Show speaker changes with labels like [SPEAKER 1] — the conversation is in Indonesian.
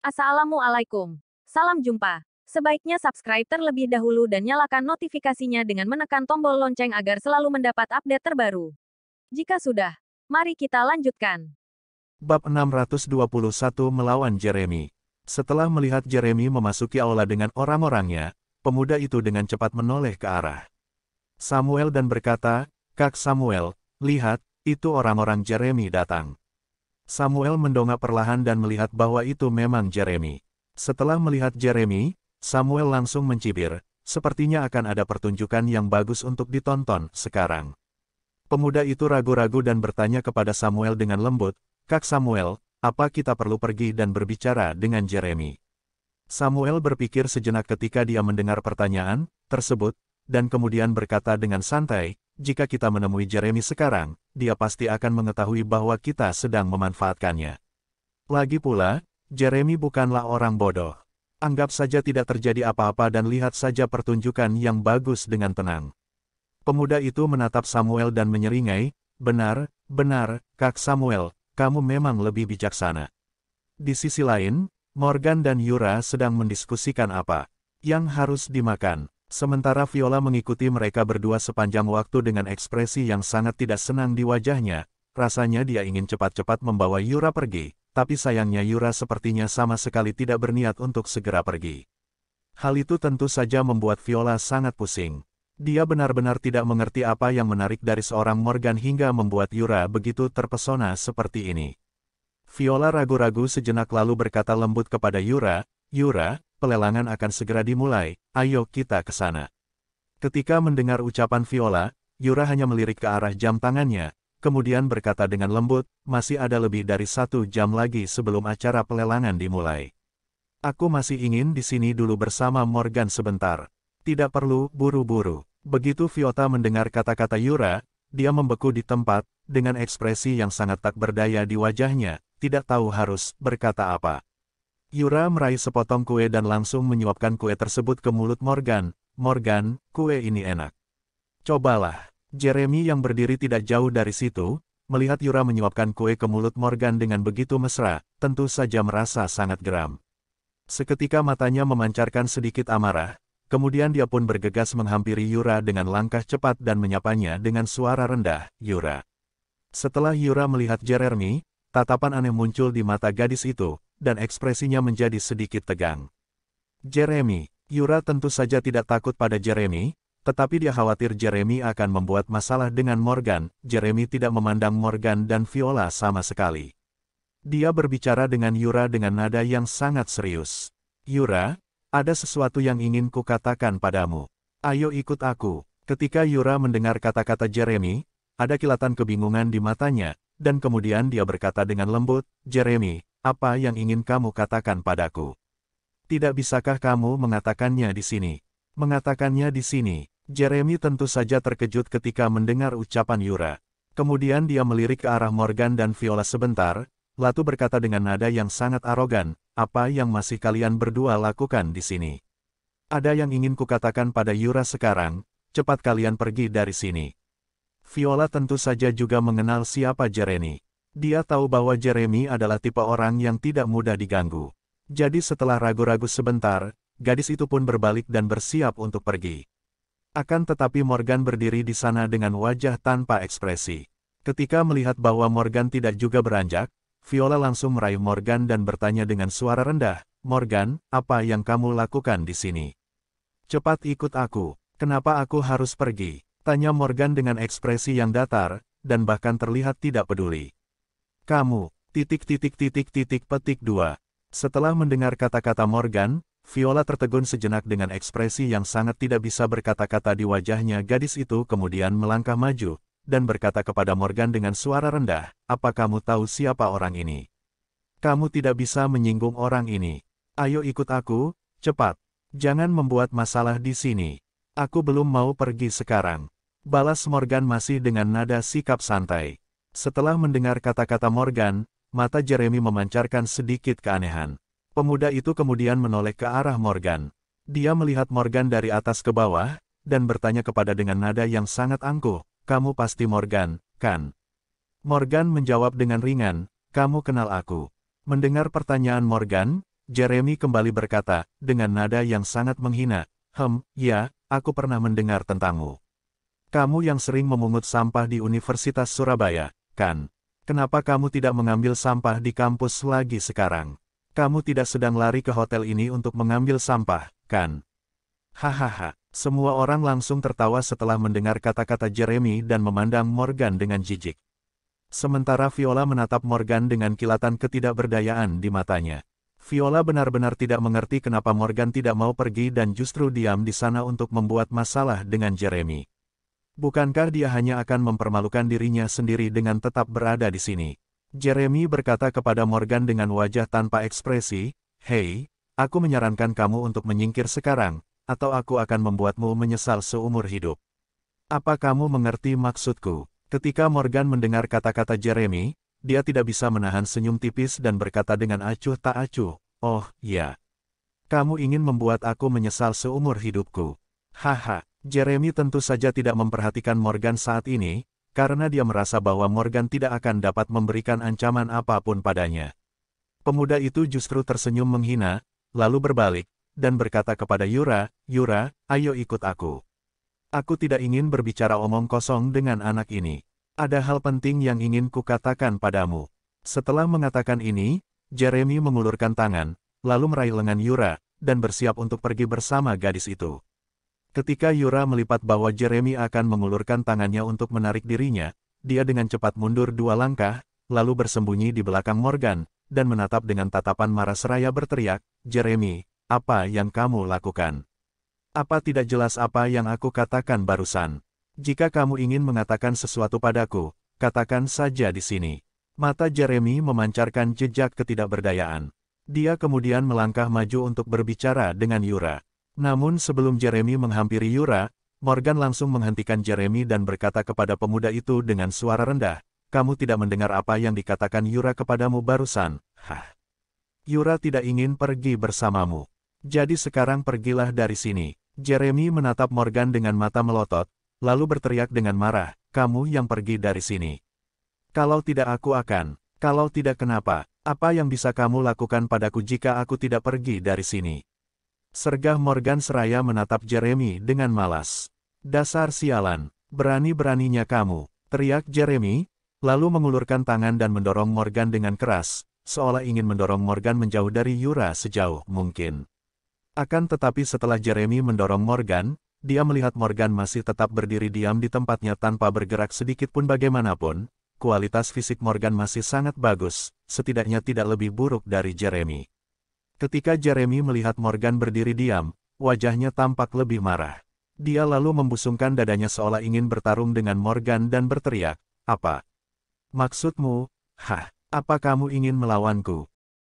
[SPEAKER 1] Assalamualaikum. Salam jumpa. Sebaiknya subscribe terlebih dahulu dan nyalakan notifikasinya dengan menekan tombol lonceng agar selalu mendapat update terbaru. Jika sudah, mari kita lanjutkan.
[SPEAKER 2] Bab 621 melawan Jeremy. Setelah melihat Jeremy memasuki aula dengan orang-orangnya, pemuda itu dengan cepat menoleh ke arah Samuel dan berkata, "Kak Samuel, lihat, itu orang-orang Jeremy datang." Samuel mendongak perlahan dan melihat bahwa itu memang Jeremy. Setelah melihat Jeremy, Samuel langsung mencibir, sepertinya akan ada pertunjukan yang bagus untuk ditonton sekarang. Pemuda itu ragu-ragu dan bertanya kepada Samuel dengan lembut, "Kak Samuel, apa kita perlu pergi dan berbicara dengan Jeremy?" Samuel berpikir sejenak ketika dia mendengar pertanyaan tersebut, dan kemudian berkata dengan santai, "Jika kita menemui Jeremy sekarang, dia pasti akan mengetahui bahwa kita sedang memanfaatkannya. Lagi pula, Jeremy bukanlah orang bodoh. Anggap saja tidak terjadi apa-apa dan lihat saja pertunjukan yang bagus dengan tenang." Pemuda itu menatap Samuel dan menyeringai, "Benar, benar, Kak Samuel, kamu memang lebih bijaksana." Di sisi lain, Morgan dan Yura sedang mendiskusikan apa yang harus dimakan. Sementara Viola mengikuti mereka berdua sepanjang waktu dengan ekspresi yang sangat tidak senang di wajahnya. Rasanya dia ingin cepat-cepat membawa Yura pergi, tapi sayangnya Yura sepertinya sama sekali tidak berniat untuk segera pergi. Hal itu tentu saja membuat Viola sangat pusing. Dia benar-benar tidak mengerti apa yang menarik dari seorang Morgan hingga membuat Yura begitu terpesona seperti ini. Viola ragu-ragu sejenak lalu berkata lembut kepada Yura, "Yura, pelelangan akan segera dimulai, ayo kita ke sana." Ketika mendengar ucapan Viola, Yura hanya melirik ke arah jam tangannya, kemudian berkata dengan lembut, "Masih ada lebih dari 1 jam lagi sebelum acara pelelangan dimulai. Aku masih ingin di sini dulu bersama Morgan sebentar. Tidak perlu buru-buru." Begitu Viola mendengar kata-kata Yura, dia membeku di tempat, dengan ekspresi yang sangat tak berdaya di wajahnya, tidak tahu harus berkata apa. Yura meraih sepotong kue dan langsung menyuapkan kue tersebut ke mulut Morgan. "Morgan, kue ini enak. Cobalah." Jeremy yang berdiri tidak jauh dari situ, melihat Yura menyuapkan kue ke mulut Morgan dengan begitu mesra, tentu saja merasa sangat geram. Seketika matanya memancarkan sedikit amarah, kemudian dia pun bergegas menghampiri Yura dengan langkah cepat dan menyapanya dengan suara rendah, "Yura." Setelah Yura melihat Jeremy, tatapan aneh muncul di mata gadis itu, dan ekspresinya menjadi sedikit tegang. Jeremy. Yura tentu saja tidak takut pada Jeremy, tetapi dia khawatir Jeremy akan membuat masalah dengan Morgan. Jeremy tidak memandang Morgan dan Viola sama sekali. Dia berbicara dengan Yura dengan nada yang sangat serius. "Yura, ada sesuatu yang ingin kukatakan padamu. Ayo ikut aku." Ketika Yura mendengar kata-kata Jeremy, ada kilatan kebingungan di matanya, dan kemudian dia berkata dengan lembut, "Jeremy, apa yang ingin kamu katakan padaku? Tidak bisakah kamu mengatakannya di sini?" "Mengatakannya di sini." Jeremy tentu saja terkejut ketika mendengar ucapan Yura. Kemudian dia melirik ke arah Morgan dan Viola sebentar, lalu berkata dengan nada yang sangat arogan, "Apa yang masih kalian berdua lakukan di sini? Ada yang ingin kukatakan pada Yura sekarang, cepat kalian pergi dari sini." Viola tentu saja juga mengenal siapa Jeremy. Dia tahu bahwa Jeremy adalah tipe orang yang tidak mudah diganggu. Jadi setelah ragu-ragu sebentar, gadis itu pun berbalik dan bersiap untuk pergi. Akan tetapi Morgan berdiri di sana dengan wajah tanpa ekspresi. Ketika melihat bahwa Morgan tidak juga beranjak, Viola langsung meraih Morgan dan bertanya dengan suara rendah, "Morgan, apa yang kamu lakukan di sini? Cepat ikut aku." "Kenapa aku harus pergi?" tanya Morgan dengan ekspresi yang datar, dan bahkan terlihat tidak peduli. "Kamu, petik 2. Setelah mendengar kata-kata Morgan, Viola tertegun sejenak dengan ekspresi yang sangat tidak bisa berkata-kata di wajahnya. Gadis itu kemudian melangkah maju, dan berkata kepada Morgan dengan suara rendah, "Apa kamu tahu siapa orang ini? Kamu tidak bisa menyinggung orang ini. Ayo ikut aku, cepat. Jangan membuat masalah di sini. Aku belum mau pergi sekarang," balas Morgan masih dengan nada sikap santai. Setelah mendengar kata-kata Morgan, mata Jeremy memancarkan sedikit keanehan. Pemuda itu kemudian menoleh ke arah Morgan. Dia melihat Morgan dari atas ke bawah, dan bertanya kepada dengan nada yang sangat angkuh, "Kamu pasti Morgan, kan?" Morgan menjawab dengan ringan, "Kamu kenal aku?" Mendengar pertanyaan Morgan, Jeremy kembali berkata, dengan nada yang sangat menghina, ya, aku pernah mendengar tentangmu. Kamu yang sering memungut sampah di Universitas Surabaya, kan? Kenapa kamu tidak mengambil sampah di kampus lagi sekarang? Kamu tidak sedang lari ke hotel ini untuk mengambil sampah, kan? Hahaha, semua orang langsung tertawa setelah mendengar kata-kata Jeremy dan memandang Morgan dengan jijik. Sementara Viola menatap Morgan dengan kilatan ketidakberdayaan di matanya. Viola benar-benar tidak mengerti kenapa Morgan tidak mau pergi dan justru diam di sana untuk membuat masalah dengan Jeremy. Bukankah dia hanya akan mempermalukan dirinya sendiri dengan tetap berada di sini? Jeremy berkata kepada Morgan dengan wajah tanpa ekspresi, "Hei, aku menyarankan kamu untuk menyingkir sekarang, atau aku akan membuatmu menyesal seumur hidup." Apa kamu mengerti maksudku? Ketika Morgan mendengar kata-kata Jeremy, dia tidak bisa menahan senyum tipis dan berkata dengan acuh tak acuh, "Oh, ya. Kamu ingin membuat aku menyesal seumur hidupku." Haha. Jeremy tentu saja tidak memperhatikan Morgan saat ini, karena dia merasa bahwa Morgan tidak akan dapat memberikan ancaman apapun padanya. Pemuda itu justru tersenyum menghina, lalu berbalik, dan berkata kepada Yura, "Yura, ayo ikut aku. Aku tidak ingin berbicara omong kosong dengan anak ini. Ada hal penting yang ingin kukatakan padamu." Setelah mengatakan ini, Jeremy mengulurkan tangan, lalu meraih lengan Yura, dan bersiap untuk pergi bersama gadis itu. Ketika Yura melihat bahwa Jeremy akan mengulurkan tangannya untuk menarik dirinya, dia dengan cepat mundur 2 langkah, lalu bersembunyi di belakang Morgan, dan menatap dengan tatapan marah seraya berteriak, "Jeremy, apa yang kamu lakukan? Apa tidak jelas apa yang aku katakan barusan? Jika kamu ingin mengatakan sesuatu padaku, katakan saja di sini." Mata Jeremy memancarkan jejak ketidakberdayaan. Dia kemudian melangkah maju untuk berbicara dengan Yura. Namun sebelum Jeremy menghampiri Yura, Morgan langsung menghentikan Jeremy dan berkata kepada pemuda itu dengan suara rendah, "Kamu tidak mendengar apa yang dikatakan Yura kepadamu barusan?" "Hah? Yura tidak ingin pergi bersamamu. Jadi sekarang pergilah dari sini." Jeremy menatap Morgan dengan mata melotot, lalu berteriak dengan marah, "Kamu yang pergi dari sini. Kalau tidak aku akan. Kalau tidak kenapa? Apa yang bisa kamu lakukan padaku jika aku tidak pergi dari sini?" Sergah Morgan seraya menatap Jeremy dengan malas. "Dasar sialan, berani-beraninya kamu," teriak Jeremy, lalu mengulurkan tangan dan mendorong Morgan dengan keras, seolah ingin mendorong Morgan menjauh dari Yura sejauh mungkin. Akan tetapi setelah Jeremy mendorong Morgan, dia melihat Morgan masih tetap berdiri diam di tempatnya tanpa bergerak sedikit pun. Bagaimanapun, kualitas fisik Morgan masih sangat bagus, setidaknya tidak lebih buruk dari Jeremy. Ketika Jeremy melihat Morgan berdiri diam, wajahnya tampak lebih marah. Dia lalu membusungkan dadanya seolah ingin bertarung dengan Morgan dan berteriak, "Apa maksudmu? Hah, apa kamu ingin melawanku?"